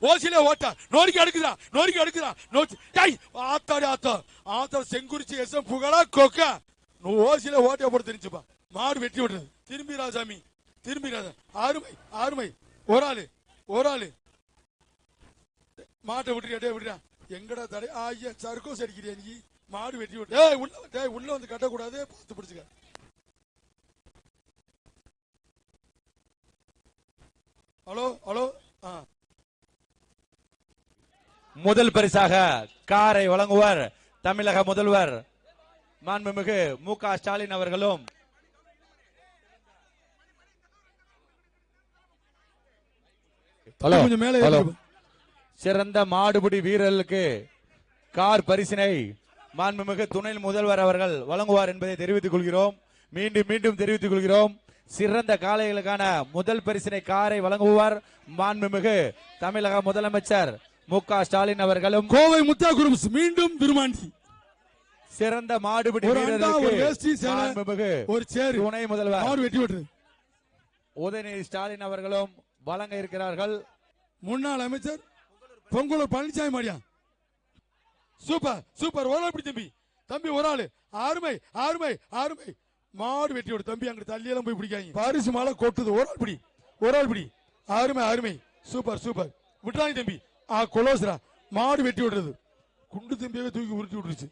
ஓசில ஓட்டா நோரிக்கு அடுக்குறா ஆத்தா செங்குறிச்சி எஸ்எம் புகழா கொக்கா ஓசில ஓட்டைய போட்டு தெரிஞ்சுப்பா. மாடு வெட்டி விடுறது. திரும்பி ராசாமி ஆறுமை ஒரு ஆளு மாட்டை விட்டுறியா எங்கடா தடை ஐயா சர்க்கோஸ் அடிக்கிறியா நீ. மாடு வெட்டி விட்டு உள்ள வந்து கட்டக்கூடாது பார்த்து பிடிச்சுக்க. ஹலோ முதல் பரிசாக காரை வழங்குவார் தமிழக முதல்வர் மாண்புமிகு மு.க. ஸ்டாலின் அவர்களும் சிறந்த மாடுபிடி வீரர்களுக்கு கார் பரிசினை மாண்புமிகு துணை முதல்வர் அவர்கள் வழங்குவார் என்பதை தெரிவித்துக் கொள்கிறோம். மீண்டும் தெரிவித்துக் கொள்கிறோம். சிறந்த காளைகளுக்கான முதல் பரிசினை காரை வழங்குவார் மாண்புமிகு தமிழக முதலமைச்சர் மு.க. ஸ்டாலின் அவர்களும் கோவை முத்தா குரூப்ஸ் மீண்டும் விருமாண்டி சிறந்த மாடுபிடி வீரர்களுக்கு ஒரு துணை முதல்வர் வெட்டி விட்டு உதயநிதி ஸ்டாலின் அவர்களும் வழங்க இருக்கிறார்கள். முன்னாள் அமைச்சர் பொங்கலூர் பழனிசாமி மாடியா சூப்பர் ஒரு ஆள் தம்பி ஒரு ஆளு ஆறுமை மாடு வெட்டி விடு தம்பி. அங்க தள்ளியெல்லாம் போய் பிடிக்காங்க. பாரிசு மாலை கொட்டுது. ஒரு ஆள் பிடி ஆறுமை சூப்பர் விட்டுறாங்க தம்பி. கொலோசரா மாடு வெட்டி விடுறது. குண்டு தம்பியாவே தூக்கி உருட்டி விட்டுருச்சு.